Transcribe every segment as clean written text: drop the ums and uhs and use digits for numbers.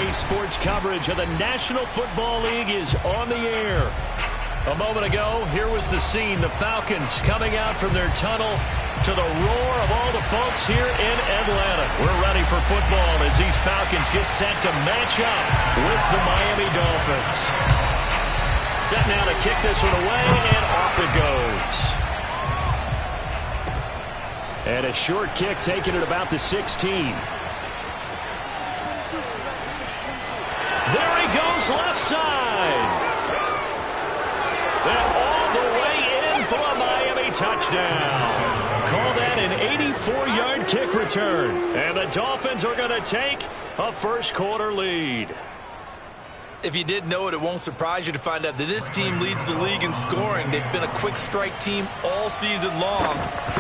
Miami sports coverage of the National Football League is on the air. A moment ago, here was the scene. The Falcons coming out from their tunnel to the roar of all the folks here in Atlanta. We're ready for football as these Falcons get set to match up with the Miami Dolphins. Set now to kick this one away, and off it goes. And a short kick taken at about the 16. There he goes, left side. And all the way in for a Miami touchdown. Call that an 84-yard kick return. And the Dolphins are going to take a first-quarter lead. If you didn't know it, it won't surprise you to find out that this team leads the league in scoring. They've been a quick strike team all season long.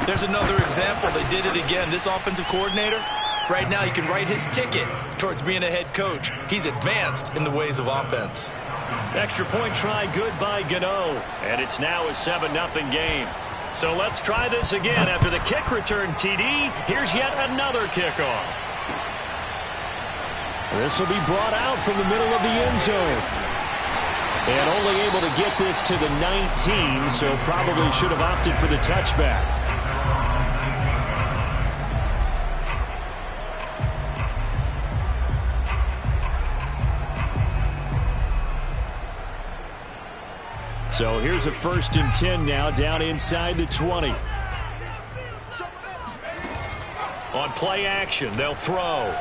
There's another example. They did it again. This offensive coordinator, right now, he can write his ticket towards being a head coach. He's advanced in the ways of offense. Extra point try good by Gano. And it's now a 7-0 game. So let's try this again. After the kick return TD, here's yet another kickoff. This will be brought out from the middle of the end zone. And only able to get this to the 19, so probably should have opted for the touchback. So here's a 1st and 10 now, down inside the 20. On play action, they'll throw.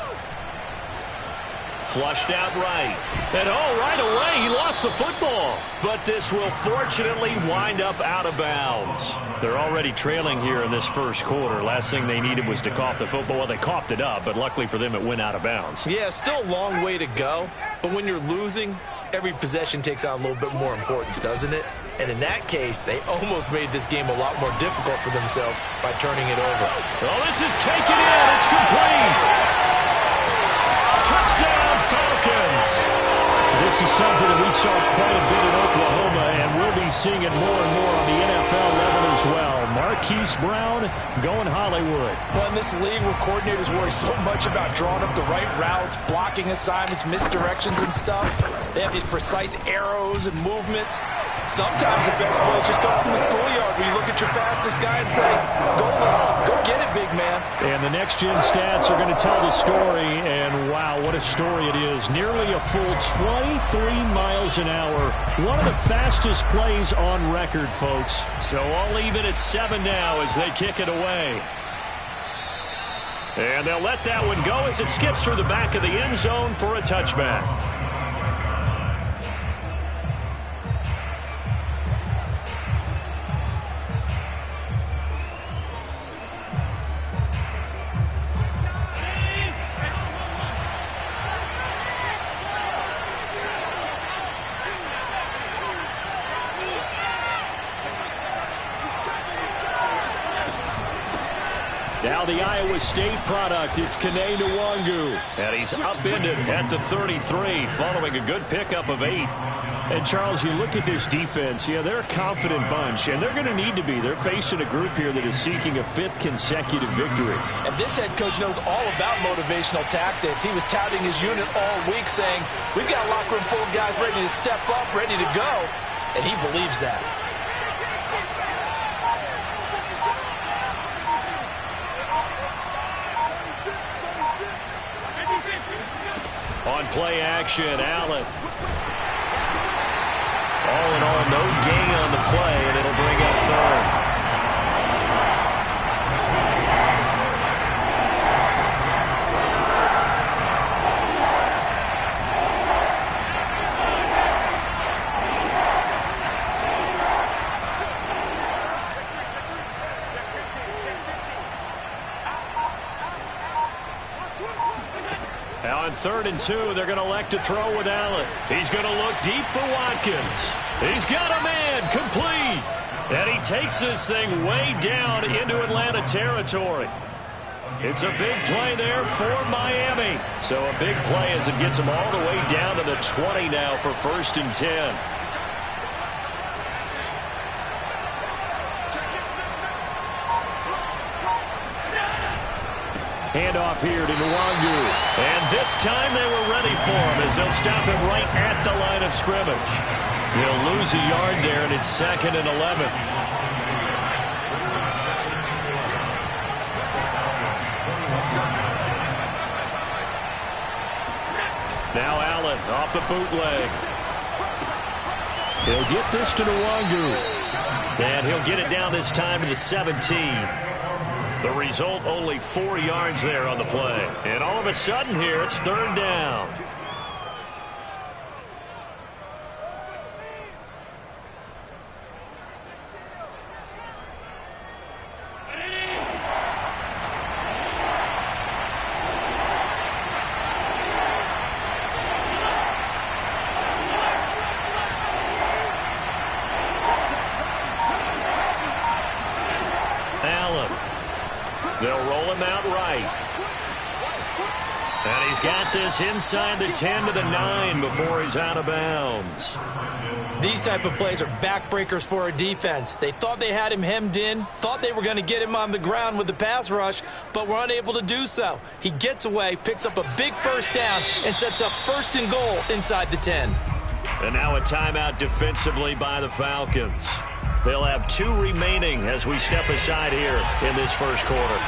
Flushed out right. And right away, he lost the football. But this will fortunately wind up out of bounds. They're already trailing here in this first quarter. Last thing they needed was to cough the football. Well, they coughed it up, but luckily for them, it went out of bounds. Yeah, still a long way to go. But when you're losing, every possession takes on a little bit more importance, doesn't it? And in that case, they almost made this game a lot more difficult for themselves by turning it over. Well, this is taken in. It's complete. Touchdown, Falcons. This is something that we saw quite a bit in Oklahoma, and we'll be seeing it more and more on the NFL level as well. Marquise Brown going Hollywood. Well, in this league where coordinators worry so much about drawing up the right routes, blocking assignments, misdirections and stuff, they have these precise arrows and movements. Sometimes the best play is just go from the schoolyard where you look at your fastest guy and say, go long, go get it, big man. And the next-gen stats are going to tell the story, and wow, what a story it is. Nearly a full 23 miles an hour. One of the fastest plays on record, folks. So I'll leave it at 7 now as they kick it away. And they'll let that one go as it skips through the back of the end zone for a touchback. Now the Iowa State product, it's Kene Nwangu. And he's upended at the 33, following a good pickup of 8. And, Charles, you look at this defense, yeah, they're a confident bunch, and they're going to need to be. They're facing a group here that is seeking a 5th consecutive victory. And this head coach knows all about motivational tactics. He was touting his unit all week, saying, we've got a locker room full of guys ready to step up, ready to go. And he believes that. On play action, Allen. All in all, no gain on the play, and it'll bring up 3rd. Now on 3rd and 2, they're going to elect to throw with Allen. He's going to look deep for Watkins. He's got a man, complete. And he takes this thing way down into Atlanta territory. It's a big play there for Miami. So a big play as it gets them all the way down to the 20 now for 1st and 10. Handoff here to Nwangu. And this time they were ready for him as they'll stop him right at the line of scrimmage. He'll lose a yard there, and it's 2nd and 11. Now Allen off the bootleg. He'll get this to Nwangu. And he'll get it down this time to the 17. The result, only 4 yards there on the play. And all of a sudden here, it's 3rd down. They'll roll him out right. And he's got this inside the 10 to the 9 before he's out of bounds. These type of plays are backbreakers for a defense. They thought they had him hemmed in, thought they were going to get him on the ground with the pass rush, but were unable to do so. He gets away, picks up a big 1st down, and sets up 1st and goal inside the 10. And now a timeout defensively by the Falcons. They'll have 2 remaining as we step aside here in this 1st quarter.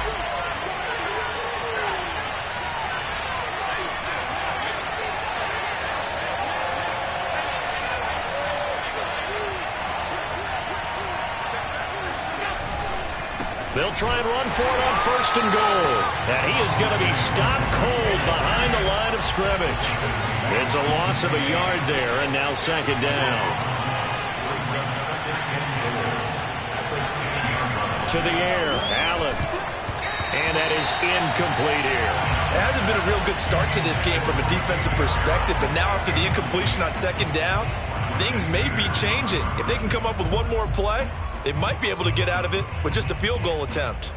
They'll try and run for it on 1st and goal. And he is going to be stopped cold behind the line of scrimmage. It's a loss of a yard there, and now 2nd down. To the air, Allen. And that is incomplete here. It hasn't been a real good start to this game from a defensive perspective, but now after the incompletion on 2nd down, things may be changing. If they can come up with one more play, they might be able to get out of it with just a field goal attempt.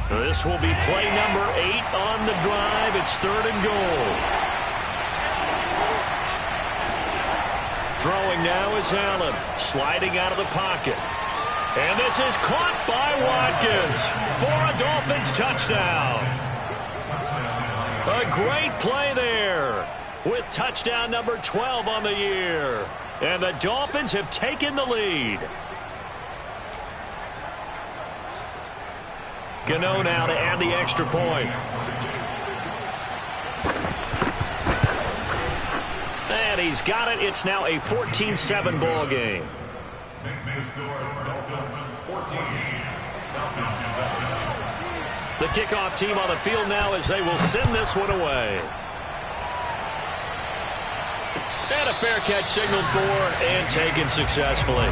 This will be play number 8 on the drive. It's 3rd and goal. Throwing now is Allen, sliding out of the pocket. And this is caught by Watkins for a Dolphins touchdown. A great play there with touchdown number 12 on the year. And the Dolphins have taken the lead. Gano now to add the extra point. And he's got it. It's now a 14-7 ball game. The kickoff team on the field now as they will send this one away. And a fair catch signaled for and taken successfully.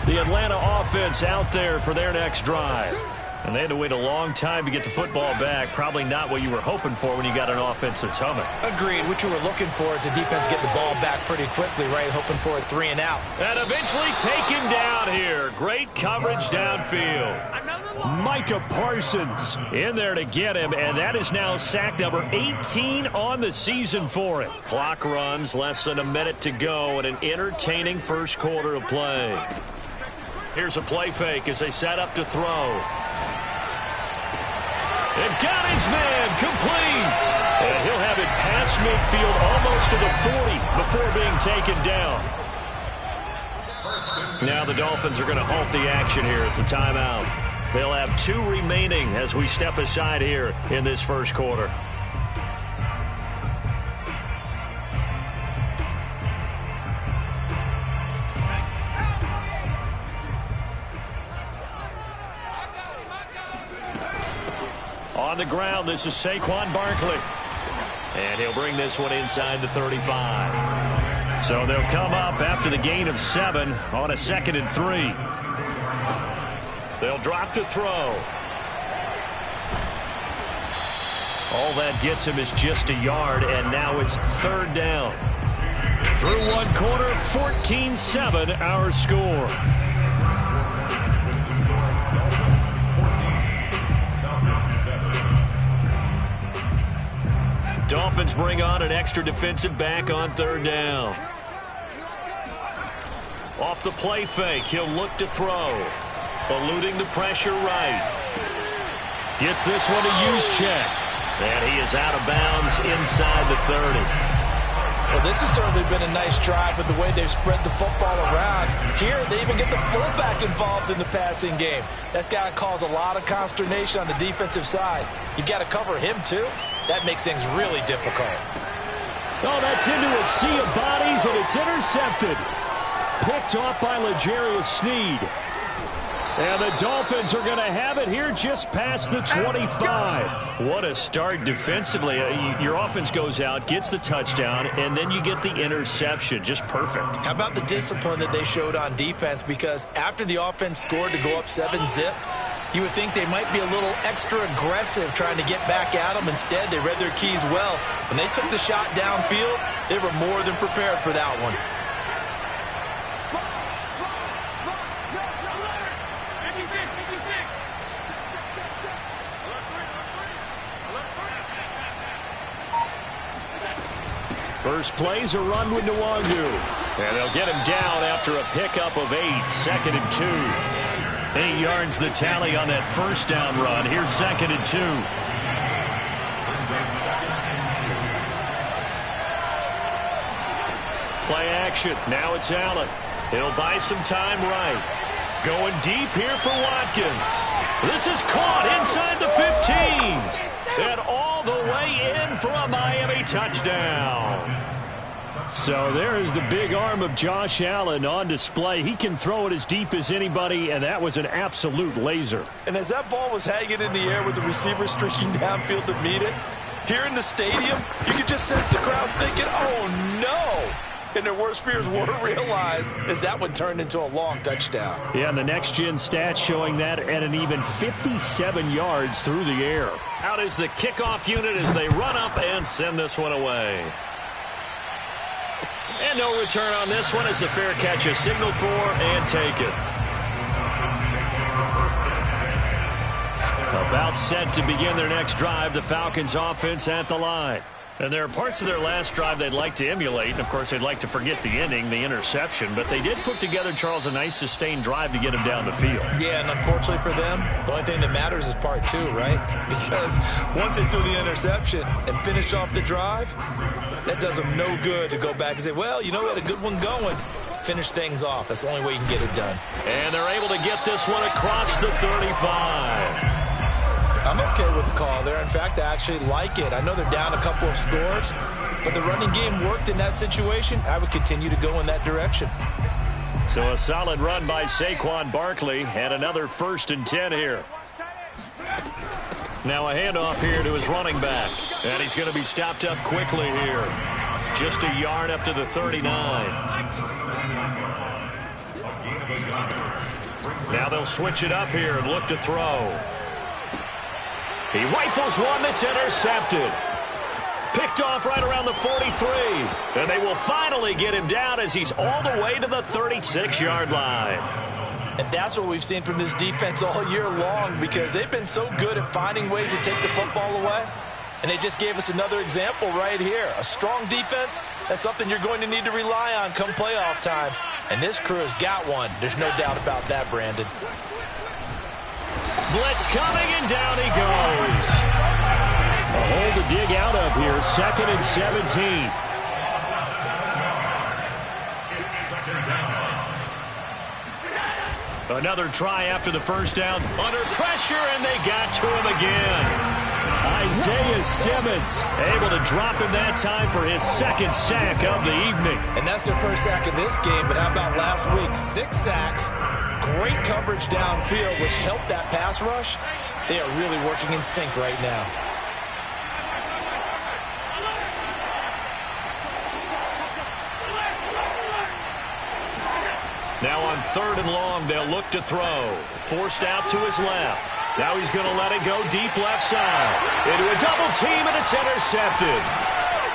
The Atlanta offense out there for their next drive. And they had to wait a long time to get the football back. Probably not what you were hoping for when you got an offense that's humming. Agreed. What you were looking for is the defense get the ball back pretty quickly, right? Hoping for a 3 and out. And eventually take him down here. Great coverage downfield. Micah Parsons in there to get him, and that is now sack number 18 on the season for him. Clock runs, less than a minute to go, and an entertaining 1st quarter of play. Here's a play fake as they set up to throw. And got his man complete. And he'll have it past midfield almost to the 40 before being taken down. Now the Dolphins are going to halt the action here. It's a timeout. They'll have 2 remaining as we step aside here in this 1st quarter. On the ground, this is Saquon Barkley. And he'll bring this one inside the 35. So they'll come up after the gain of 7 on a 2nd and 3. They'll drop to throw. All that gets him is just a yard, and now it's 3rd down. Through 1 quarter, 14-7 our score. Dolphins bring on an extra defensive back on third down. Off the play fake, he'll look to throw. Eluding the pressure right. Gets this one to Juszczyk. And he is out of bounds inside the 30. Well, this has certainly been a nice drive with the way they've spread the football around. Here, they even get the fullback involved in the passing game. That's got to cause a lot of consternation on the defensive side. You've got to cover him, too. That makes things really difficult. Oh, that's into a sea of bodies, and it's intercepted. Picked off by L'Jarius Sneed. And the Dolphins are going to have it here just past the 25. What a start defensively. Your offense goes out, gets the touchdown, and then you get the interception. Just perfect. How about the discipline that they showed on defense? Because after the offense scored to go up 7-zip, you would think they might be a little extra aggressive trying to get back at them. Instead, they read their keys well. When they took the shot downfield, they were more than prepared for that one. First play's a run with Nwangu. And they'll get him down after a pickup of 8, 2nd and 2. 8 yards the tally on that first down run. Here's 2nd and 2. Play action. Now it's Allen. He'll buy some time right. Going deep here for Watkins. This is caught inside the 15. And all the way in for a Miami touchdown. So there is the big arm of Josh Allen on display. He can throw it as deep as anybody, and that was an absolute laser. And as that ball was hanging in the air with the receiver streaking downfield to meet it, here in the stadium, you could just sense the crowd thinking, oh, no. And their worst fears were realized as that one turned into a long touchdown. Yeah, and the next-gen stats showing that at an even 57 yards through the air. Out is the kickoff unit as they run up and send this one away. And no return on this one as the fair catch is signaled for and taken. About set to begin their next drive, the Falcons offense at the line. And there are parts of their last drive they'd like to emulate. And, of course, they'd like to forget the ending, the interception. But they did put together, Charles, a nice sustained drive to get him down the field. Yeah, and unfortunately for them, the only thing that matters is part 2, right? Because once they threw the interception and finished off the drive, that does them no good to go back and say, well, you know, we had a good one going. Finish things off. That's the only way you can get it done. And they're able to get this one across the 35. I'm okay with the call there. In fact, I actually like it. I know they're down a couple of scores, but the running game worked in that situation. I would continue to go in that direction. So a solid run by Saquon Barkley and another 1st and 10 here. Now a handoff here to his running back. And he's going to be stopped up quickly here. Just a yard up to the 39. Now they'll switch it up here and look to throw. He rifles one that's intercepted. Picked off right around the 43. And they will finally get him down as he's all the way to the 36-yard line. And that's what we've seen from this defense all year long, because they've been so good at finding ways to take the football away. And they just gave us another example right here. A strong defense, that's something you're going to need to rely on come playoff time. And this crew has got one. There's no doubt about that, Brandon. Blitz coming, and down he goes. A hole to dig out of here, 2nd and 17. Another try after the first down. Under pressure, and they got to him again. Isaiah Simmons able to drop him that time for his 2nd sack of the evening. And that's their first sack of this game, but how about last week? 6 sacks. Great coverage downfield, which helped that pass rush. They are really working in sync right now. Now on 3rd and long, they'll look to throw. Forced out to his left. Now he's going to let it go deep left side. Into a double team, and it's intercepted.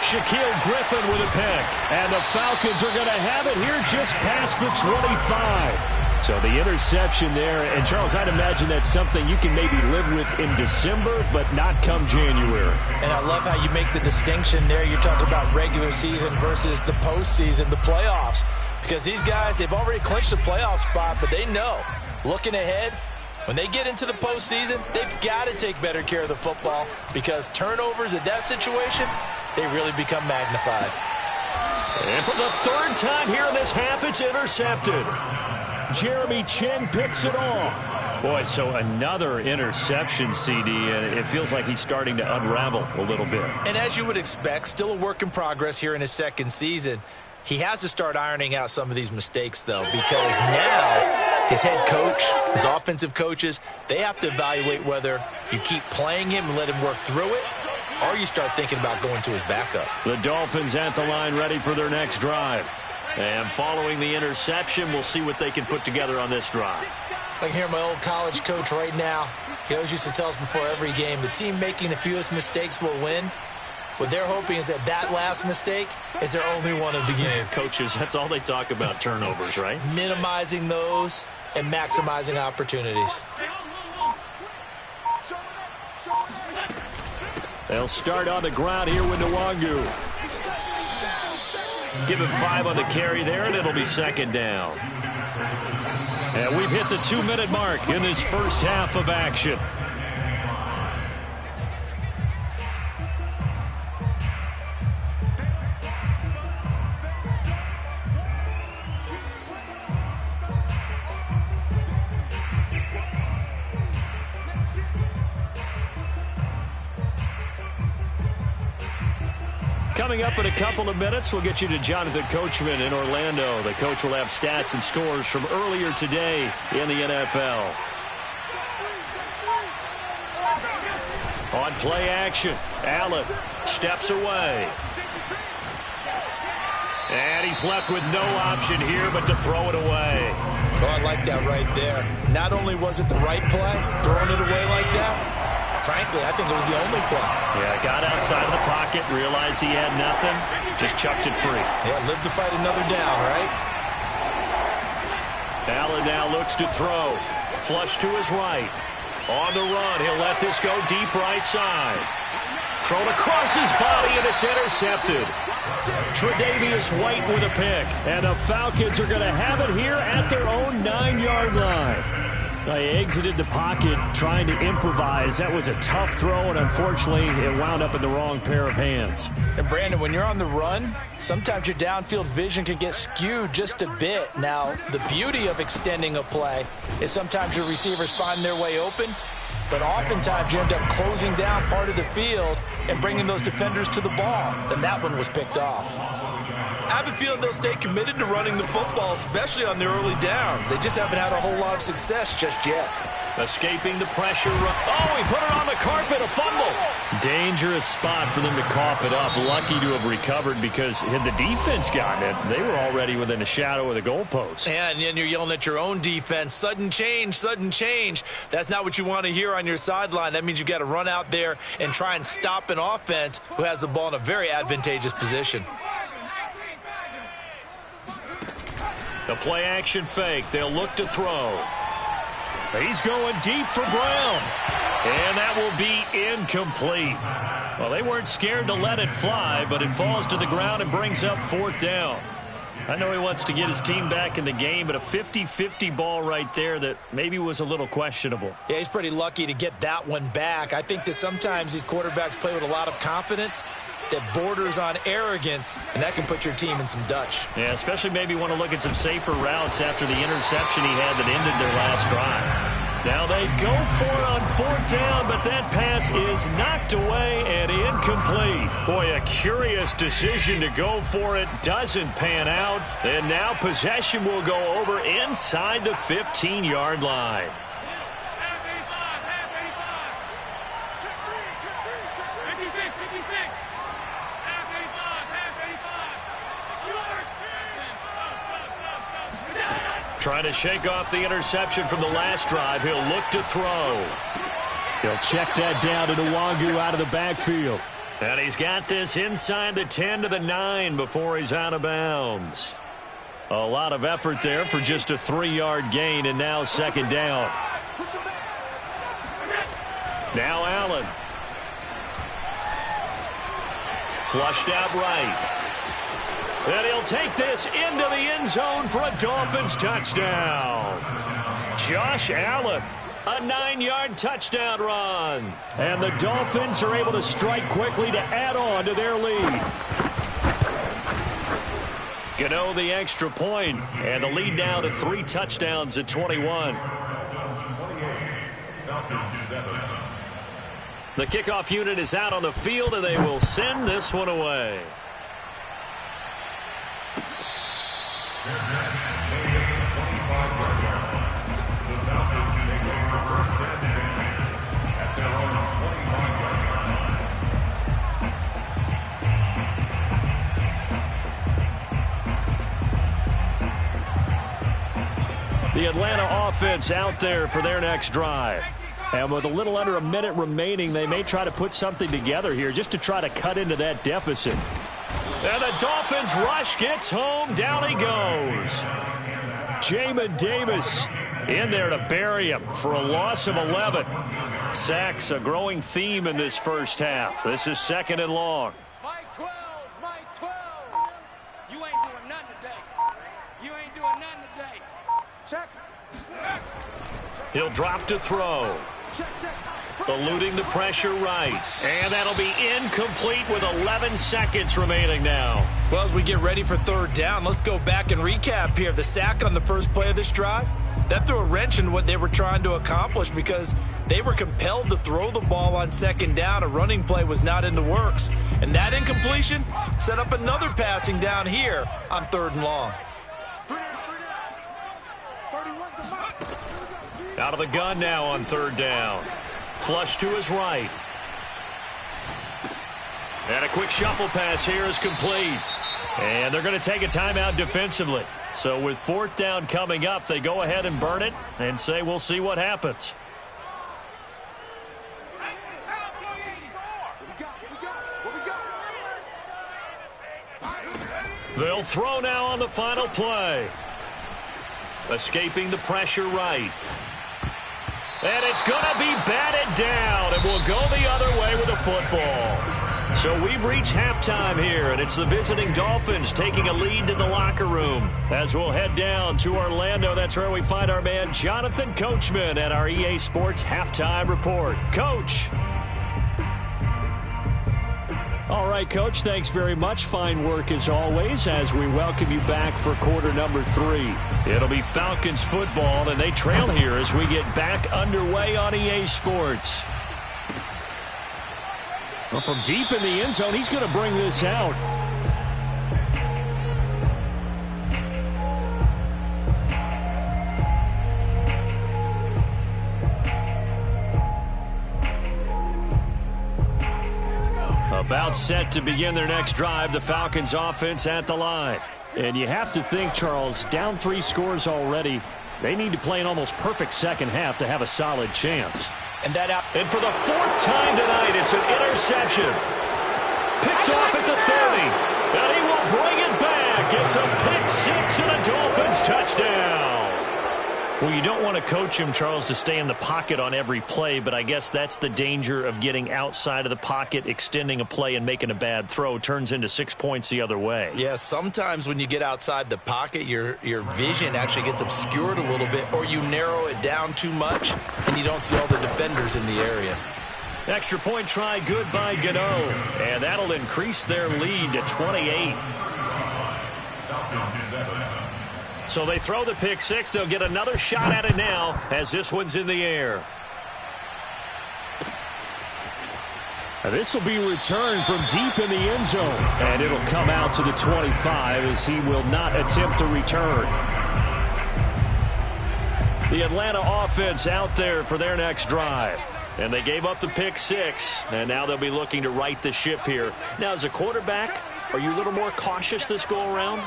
Shaquille Griffin with a pick. And the Falcons are going to have it here just past the 25. So the interception there, and Charles, I'd imagine that's something you can maybe live with in December, but not come January. And I love how you make the distinction there. You're talking about regular season versus the postseason, the playoffs. Because these guys, they've already clinched the playoff spot, but they know, looking ahead, when they get into the postseason, they've got to take better care of the football because turnovers in that situation, they really become magnified. And for the third time here in this half, it's intercepted. Jeremy Chin picks it off. Boy, so another interception, CD, and it feels like he's starting to unravel a little bit. And as you would expect, still a work in progress here in his second season. He has to start ironing out some of these mistakes, though, because now his head coach, his offensive coaches, they have to evaluate whether you keep playing him and let him work through it, or you start thinking about going to his backup. The Dolphins at the line ready for their next drive. And following the interception, we'll see what they can put together on this drive. I can hear my old college coach right now. He always used to tell us before every game, the team making the fewest mistakes will win. What they're hoping is that last mistake is their only one of the game. Coaches, that's all they talk about, turnovers, right? Minimizing those and maximizing opportunities. They'll start on the ground here with Nwangu. Give him 5 on the carry there, and it'll be second down. And we've hit the 2-minute mark in this first half of action. Coming up in a couple of minutes, we'll get you to Jonathan Coachman in Orlando. The coach will have stats and scores from earlier today in the NFL. On play action, Allen steps away. And he's left with no option here but to throw it away. Oh, I like that right there. Not only was it the right play, throwing it away like that, frankly, I think it was the only play. Yeah, got outside of the pocket, realized he had nothing, just chucked it free. Yeah, live to fight another down, right? Allen now looks to throw. Flush to his right. On the run, he'll let this go deep right side. Thrown across his body, and it's intercepted. Tre'Davious White with a pick. And the Falcons are going to have it here at their own 9-yard line. They exited the pocket trying to improvise. That was a tough throw, and unfortunately, it wound up in the wrong pair of hands. And, Brandon, when you're on the run, sometimes your downfield vision can get skewed just a bit. Now, the beauty of extending a play is sometimes your receivers find their way open, but oftentimes you end up closing down part of the field and bringing those defenders to the ball. And that one was picked off. I have a feeling they'll stay committed to running the football, especially on their early downs. They just haven't had a whole lot of success just yet. Escaping the pressure. Oh, he put it on the carpet, a fumble. Dangerous spot for them to cough it up. Lucky to have recovered because had the defense gotten it, they were already within a shadow of the goalpost. And then you're yelling at your own defense. Sudden change, sudden change. That's not what you want to hear on your sideline. That means you've got to run out there and try and stop an offense who has the ball in a very advantageous position. The play action fake. They'll look to throw. He's going deep for Brown. And that will be incomplete. Well, they weren't scared to let it fly, but it falls to the ground and brings up 4th down. I know he wants to get his team back in the game, but a 50-50 ball right there that maybe was a little questionable. Yeah, he's pretty lucky to get that one back. I think that sometimes these quarterbacks play with a lot of confidence that borders on arrogance, and that can put your team in some Dutch. Yeah, especially maybe want to look at some safer routes after the interception he had that ended their last drive. Now they go for it on 4th down, but that pass is knocked away and incomplete. Boy, a curious decision to go for it. Doesn't pan out. And now possession will go over inside the 15-yard line. Trying to shake off the interception from the last drive. He'll look to throw. He'll check that down to Nwangu out of the backfield. And he's got this inside the 10 to the 9 before he's out of bounds. A lot of effort there for just a 3-yard gain, and now second down. Now Allen. Flushed out right. And he'll take this into the end zone for a Dolphins touchdown. Josh Allen, a 9-yard touchdown run. And the Dolphins are able to strike quickly to add on to their lead. Gano the extra point, and the lead now to 3 touchdowns at 21. The kickoff unit is out on the field, and they will send this one away. The Atlanta offense out there for their next drive. And with a little under a minute remaining, they may try to put something together here just to try to cut into that deficit. And the Dolphins rush gets home. Down he goes. Jamin Davis in there to bury him for a loss of 11. Sacks, a growing theme in this first half. This is second and long. Mike 12, Mike 12. You ain't doing nothing today. You ain't doing nothing today. Check. He'll drop to throw. Eluding the pressure right. And that'll be incomplete with 11 seconds remaining now. Well, as we get ready for third down, let's go back and recap here. The sack on the first play of this drive, that threw a wrench in what they were trying to accomplish because they were compelled to throw the ball on second down. A running play was not in the works. And that incompletion set up another passing down here on third and long. Out of the gun now on third down. Flush to his right. And a quick shuffle pass here is complete. And they're going to take a timeout defensively. So with fourth down coming up, they go ahead and burn it and say we'll see what happens. They'll throw now on the final play. Escaping the pressure right. And it's going to be batted down, and we'll go the other way with the football. So we've reached halftime here, and it's the visiting Dolphins taking a lead to the locker room. As we'll head down to Orlando, that's where we find our man Jonathan Coachman at our EA Sports Halftime Report. Coach. All right, Coach, thanks very much. Fine work as always as we welcome you back for quarter number 3. It'll be Falcons football, and they trail here as we get back underway on EA Sports. Well, from deep in the end zone, he's going to bring this out. About set to begin their next drive, the Falcons offense at the line. And you have to think, Charles, down 3 scores already. They need to play an almost perfect second half to have a solid chance. And for the 4th time tonight, it's an interception. Picked off at the 30. And he will bring it back. It's a pick 6 and a Dolphins touchdown. Well, you don't want to coach him, Charles, to stay in the pocket on every play, but I guess that's the danger of getting outside of the pocket, extending a play, and making a bad throw. Turns into 6 points the other way. Yeah, sometimes when you get outside the pocket, your vision actually gets obscured a little bit, or you narrow it down too much, and you don't see all the defenders in the area. Extra point try good by Gano, and that'll increase their lead to 28. So they throw the pick 6. They'll get another shot at it now as this one's in the air. This will be returned from deep in the end zone. And it'll come out to the 25 as he will not attempt to return. The Atlanta offense out there for their next drive. And they gave up the pick 6. And now they'll be looking to right the ship here. Now, as a quarterback, are you a little more cautious this go around?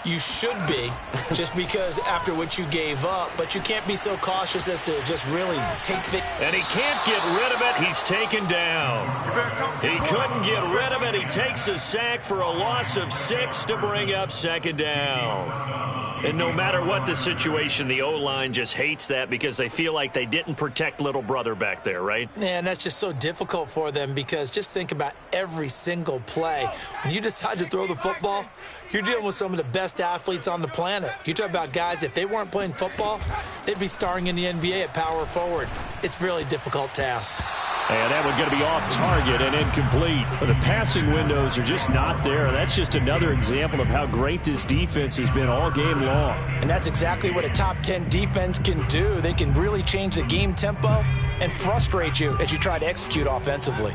You should be, just because after what you gave up, but you can't be so cautious as to just really take things. And he can't get rid of it. He's taken down. He couldn't get rid of it. He takes a sack for a loss of 6 to bring up second down. And no matter what the situation, the O-line just hates that because they feel like they didn't protect little brother back there, right? And that's just so difficult for them because just think about every single play. When you decide to throw the football, you're dealing with some of the best athletes on the planet. You talk about guys, if they weren't playing football, they'd be starring in the NBA at power forward. It's a really difficult task. And that one's going to be off target and incomplete. But the passing windows are just not there. That's just another example of how great this defense has been all game long. And that's exactly what a top 10 defense can do. They can really change the game tempo and frustrate you as you try to execute offensively.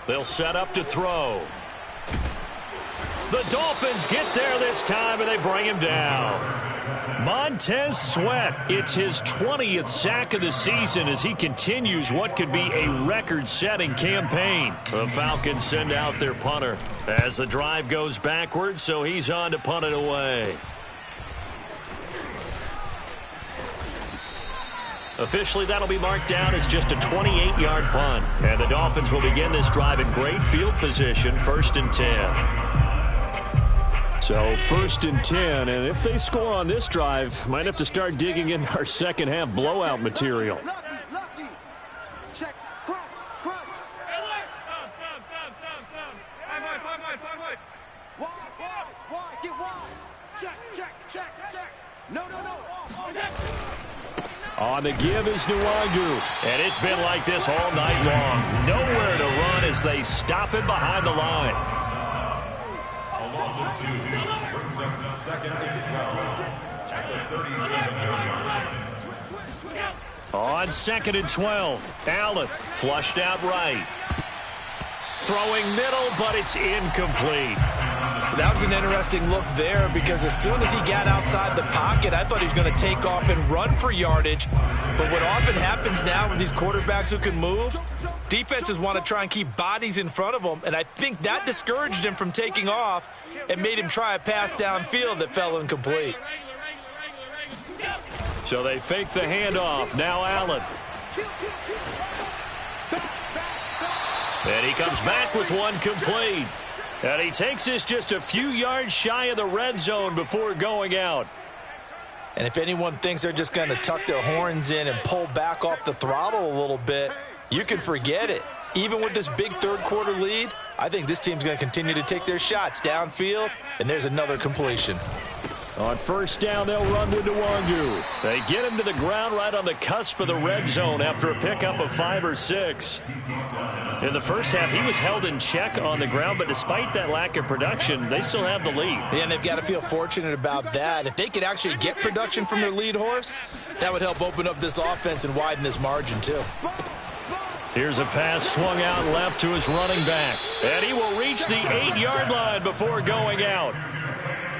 They'll set up to throw. The Dolphins get there this time, and they bring him down. Montez Sweat, it's his 20th sack of the season as he continues what could be a record-setting campaign. The Falcons send out their punter as the drive goes backwards, so he's on to punt it away. Officially, that'll be marked down as just a 28-yard punt. And the Dolphins will begin this drive in great field position, 1st and 10. So 1st and 10, and if they score on this drive, might have to start digging in our second half blowout material. Lucky. Check. Crunch. Wide. Get wide. Check. No. On the give is Nwangu, and it's been like this all night long. Nowhere to run as they stop him behind the line. A loss of 2 brings up the second and 12 at the 37-yard line. On 2nd and 12, Allen flushed out right. Throwing middle, but it's incomplete. That was an interesting look there because as soon as he got outside the pocket, I thought he was going to take off and run for yardage. But what often happens now with these quarterbacks who can move, defenses want to try and keep bodies in front of them, and I think that discouraged him from taking off and made him try a pass downfield that fell incomplete. So they fake the handoff. Now Allen. And he comes back with one complete. And he takes this just a few yards shy of the red zone before going out. And if anyone thinks they're just going to tuck their horns in and pull back off the throttle a little bit, you can forget it. Even with this big third-quarter lead, I think this team's going to continue to take their shots downfield, and there's another completion. On 1st down, they'll run with Nwangu. They get him to the ground right on the cusp of the red zone after a pickup of 5 or 6. In the first half, he was held in check on the ground, but despite that lack of production, they still have the lead. Yeah, and they've got to feel fortunate about that. If they could actually get production from their lead horse, that would help open up this offense and widen this margin, too. Here's a pass swung out left to his running back. And he will reach the 8-yard line before going out.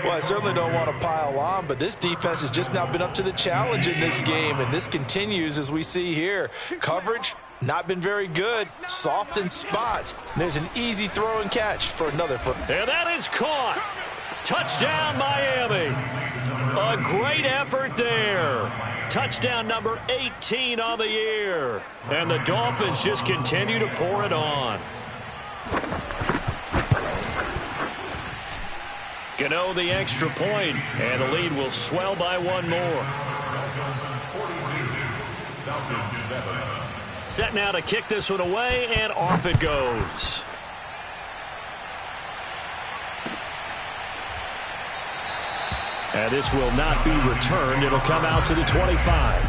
Well, I certainly don't want to pile on, but this defense has just not been up to the challenge in this game, and this continues as we see here. Coverage, not been very good. Soft in spots. There's an easy throw and catch for another foot. And that is caught. Touchdown, Miami. A great effort there. Touchdown number 18 on the year. And the Dolphins just continue to pour it on. Gano the extra point, and the lead will swell by one more. Set now to kick this one away, and off it goes. And this will not be returned. It'll come out to the 25.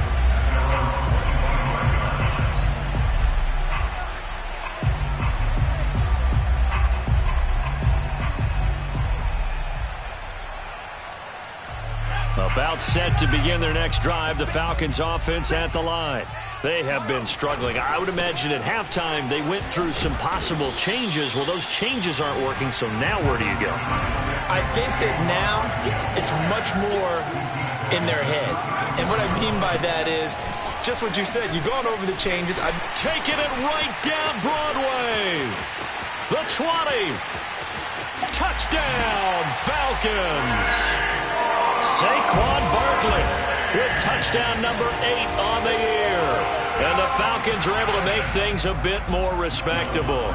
About set to begin their next drive, the Falcons offense at the line. They have been struggling. I would imagine at halftime they went through some possible changes. Well, those changes aren't working, so now where do you go? I think that now it's much more in their head. And what I mean by that is just what you said. You've gone over the changes. I've taken it right down Broadway. The 20. Touchdown, Falcons! Saquon Barkley with touchdown number 8 on the year. And the Falcons are able to make things a bit more respectable.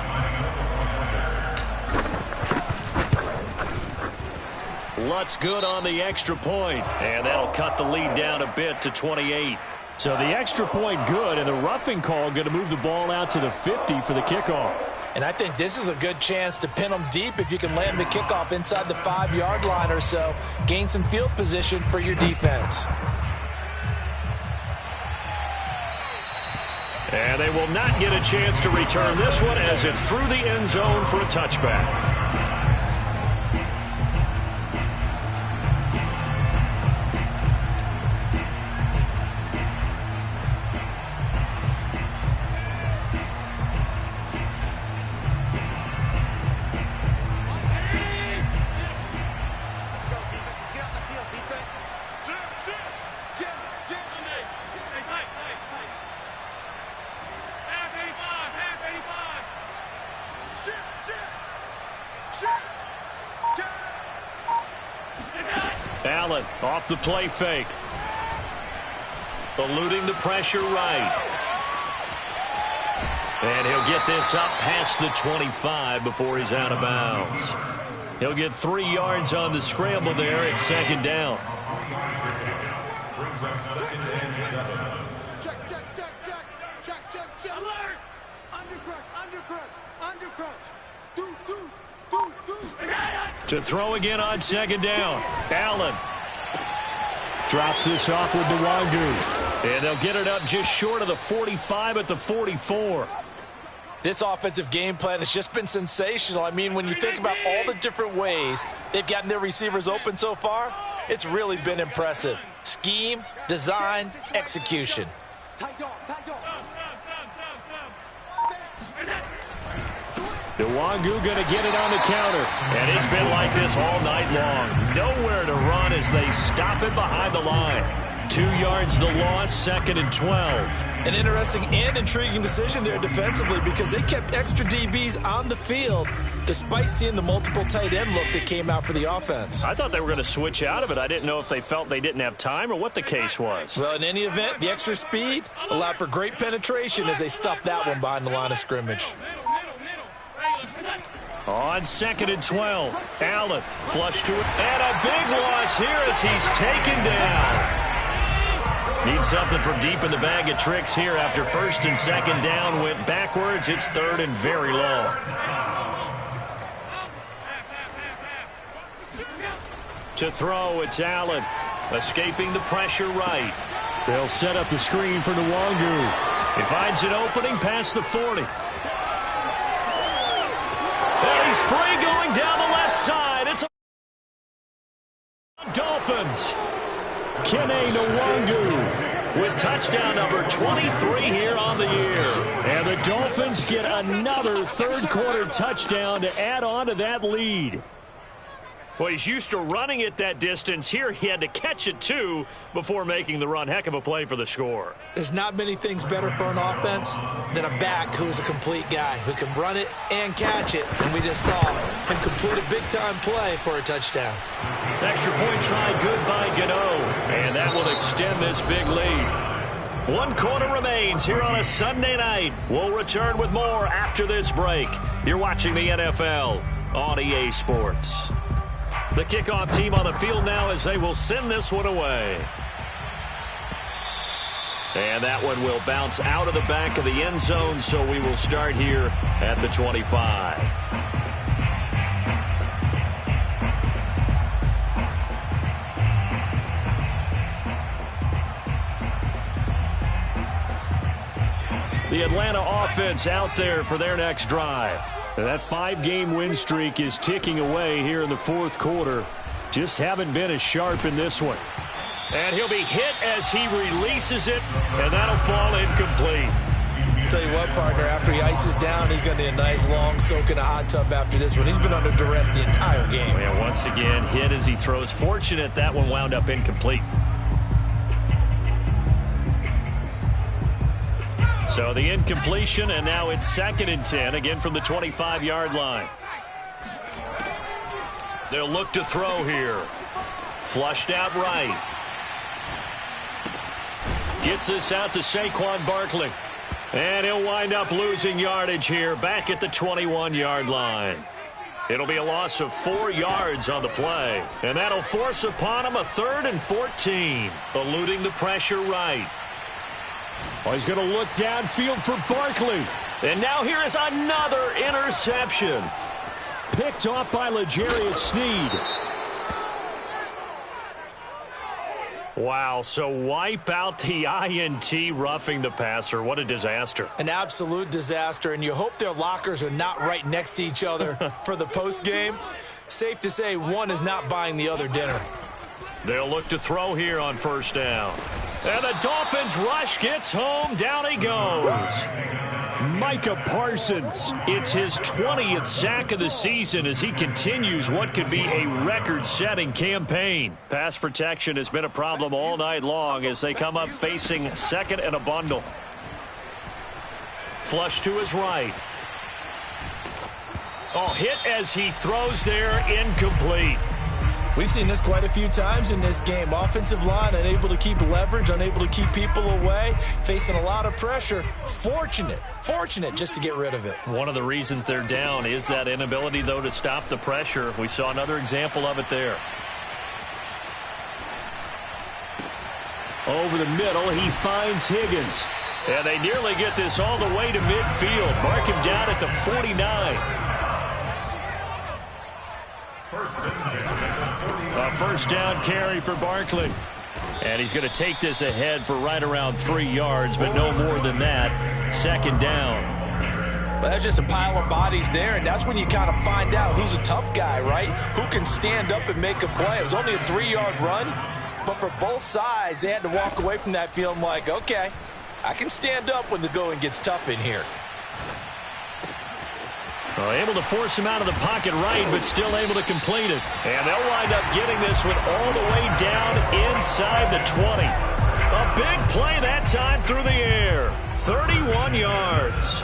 Lutz good on the extra point, and that'll cut the lead down a bit to 28. So the extra point good, and the roughing call going to move the ball out to the 50 for the kickoff. And I think this is a good chance to pin them deep if you can land the kickoff inside the 5-yard line or so. Gain some field position for your defense. And they will not get a chance to return this one as it's through the end zone for a touchback. Allen off the play fake. Eluding the pressure right. And he'll get this up past the 25 before he's out of bounds. He'll get 3 yards on the scramble there at second down. Brings up 2nd and 7. Check. Alert! Undercrush. Deuce. To throw again on second down. Allen Drops this off with Nwangu. And they'll get it up just short of the 45 at the 44. This offensive game plan has just been sensational. I mean, when you think about all the different ways they've gotten their receivers open so far, it's really been impressive. Scheme, design, execution. Nwangu going to get it on the counter. And it's been like this all night long. Nowhere to run as they stop it behind the line. 2 yards the loss, 2nd and 12. An interesting and intriguing decision there defensively because they kept extra DBs on the field despite seeing the multiple tight end look that came out for the offense. I thought they were going to switch out of it. I didn't know if they felt they didn't have time or what the case was. Well, in any event, the extra speed allowed for great penetration as they stuffed that one behind the line of scrimmage. On 2nd and 12, Allen flush to it. And a big loss here as he's taken down. Need something from deep in the bag of tricks here after 1st and 2nd down. Went backwards. It's 3rd and very long. To throw, it's Allen. Escaping the pressure right. They'll set up the screen for Nwangu. He finds an opening past the 40. And he's free going down the left side. It's a Dolphins. Kene Nwangu with touchdown number 23 here on the year. And the Dolphins get another third-quarter touchdown to add on to that lead. Well, he's used to running it that distance. Here he had to catch it, too, before making the run. Heck of a play for the score. There's not many things better for an offense than a back who is a complete guy who can run it and catch it. And we just saw him complete a big-time play for a touchdown. Extra point try good by Gano. And that will extend this big lead. 1 quarter remains here on a Sunday night. We'll return with more after this break. You're watching the NFL on EA Sports. The kickoff team on the field now as they will send this one away. And that one will bounce out of the back of the end zone, so we will start here at the 25. The Atlanta offense out there for their next drive. That 5-game win streak is ticking away here in the 4th quarter. Just haven't been as sharp in this one. And he'll be hit as he releases it, and that'll fall incomplete. Tell you what, partner, after he ices down, he's going to need a nice long soak in a hot tub after this one. He's been under duress the entire game. And once again, hit as he throws. Fortunate that one wound up incomplete. So the incompletion, and now it's 2nd and 10, again from the 25-yard line. They'll look to throw here. Flushed out right. Gets this out to Saquon Barkley. And he'll wind up losing yardage here back at the 21-yard line. It'll be a loss of 4 yards on the play. And that'll force upon him a 3rd and 14. Eluding the pressure right. Oh, he's going to look downfield for Barkley. And now here is another interception. Picked off by L'Jarius Sneed. Wow, so wipe out the INT roughing the passer. What a disaster. An absolute disaster, and you hope their lockers are not right next to each other for the postgame. Safe to say one is not buying the other dinner. They'll look to throw here on 1st down. And the Dolphins rush gets home. Down he goes. Micah Parsons. It's his 20th sack of the season as he continues what could be a record-setting campaign. Pass protection has been a problem all night long as they come up facing 2nd and a bundle. Flush to his right. Oh, hit as he throws there, incomplete. We've seen this quite a few times in this game. Offensive line unable to keep leverage, unable to keep people away, facing a lot of pressure. Fortunate just to get rid of it. One of the reasons they're down is that inability, though, to stop the pressure. We saw another example of it there. Over the middle, he finds Higgins. And they nearly get this all the way to midfield. Mark him down at the 49. A 1st down carry for Barkley. And he's going to take this ahead for right around 3 yards, but no more than that. 2nd down. Well, that's just a pile of bodies there, and that's when you kind of find out who's a tough guy, right? Who can stand up and make a play. It was only a 3-yard run, but for both sides, they had to walk away from that feeling like, okay, I can stand up when the going gets tough in here. Well, able to force him out of the pocket right, but still able to complete it. And they'll wind up getting this one all the way down inside the 20. A big play that time through the air. 31 yards.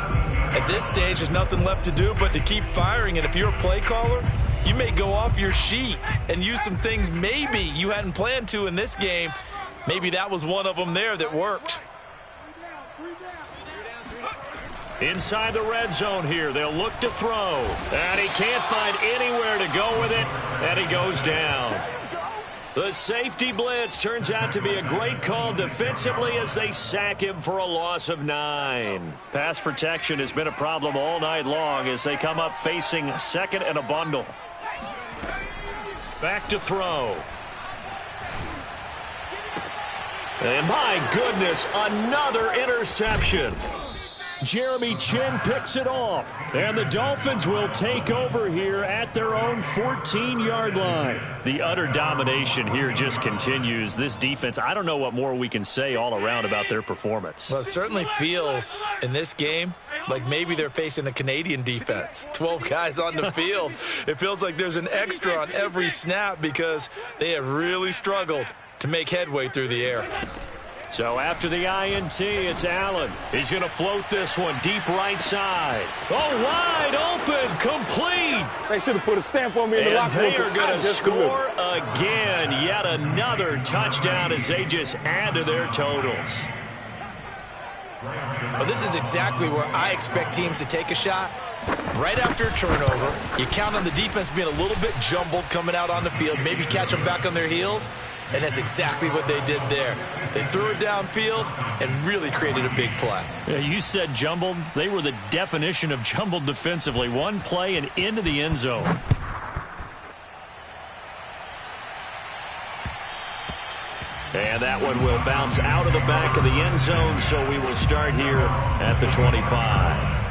At this stage, there's nothing left to do but to keep firing. And if you're a play caller, you may go off your sheet and use some things maybe you hadn't planned to in this game. Maybe that was one of them there that worked. Inside the red zone here, they'll look to throw. And he can't find anywhere to go with it, and he goes down. The safety blitz turns out to be a great call defensively as they sack him for a loss of 9. Pass protection has been a problem all night long as they come up facing 2nd and a bundle. Back to throw. And my goodness, another interception. Jeremy Chin picks it off. And the Dolphins will take over here at their own 14-yard line. The utter domination here just continues. This defense, I don't know what more we can say all around about their performance. Well, it certainly feels in this game like maybe they're facing a Canadian defense. 12 guys on the field. It feels like there's an extra on every snap because they have really struggled to make headway through the air. So after the INT, it's Allen. He's going to float this one deep right side. Oh, wide open, complete. They should have put a stamp on me in the locker room. And they are going to score again. Yet another touchdown as they just add to their totals. Well, this is exactly where I expect teams to take a shot. Right after a turnover, you count on the defense being a little bit jumbled coming out on the field, maybe catch them back on their heels, and that's exactly what they did there. They threw it downfield and really created a big play. Yeah, you said jumbled. They were the definition of jumbled defensively. One play and into the end zone. And that one will bounce out of the back of the end zone, so we will start here at the 25.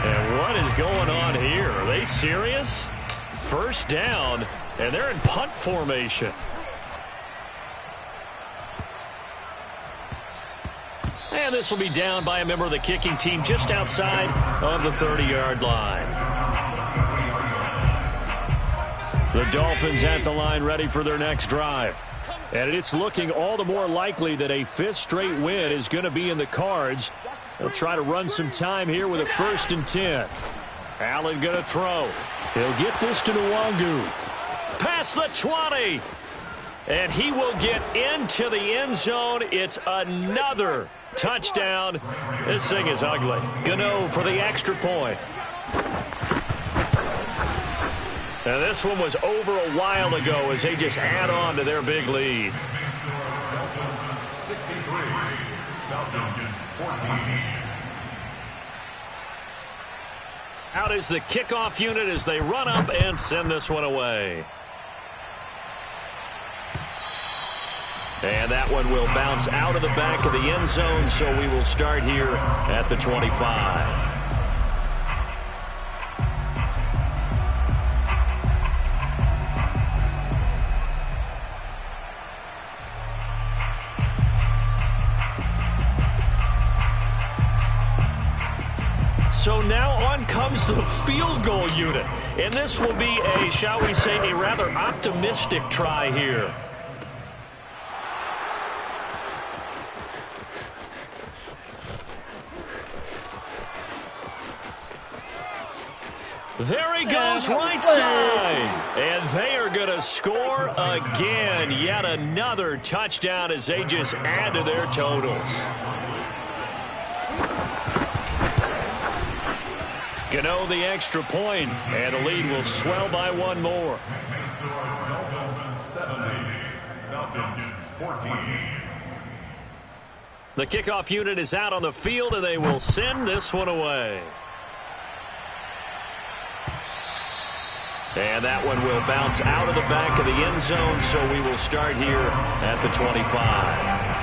And what is going on here? Are they serious? First down, and they're in punt formation. And this will be down by a member of the kicking team just outside of the 30-yard line. The Dolphins at the line ready for their next drive. And it's looking all the more likely that a fifth straight win is going to be in the cards. They'll try to run some time here with a 1st and 10. Allen going to throw. He'll get this to Nwangu. Past the 20. And he will get into the end zone. It's another touchdown. This thing is ugly. Gano for the extra point. And this one was over a while ago as they just add on to their big lead. 63, Falcons 14. Out is the kickoff unit as they run up and send this one away. And that one will bounce out of the back of the end zone, so we will start here at the 25. So now on comes the field goal unit. And this will be a, shall we say, a rather optimistic try here. There he goes, right side. And they are going to score again. Yet another touchdown as they just add to their totals. Gano the extra point, and the lead will swell by one more. Falcons 14. The kickoff unit is out on the field, and they will send this one away. And that one will bounce out of the back of the end zone, so we will start here at the 25.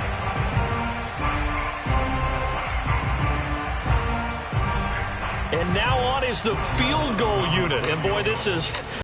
And now on is the field goal unit. And boy, this is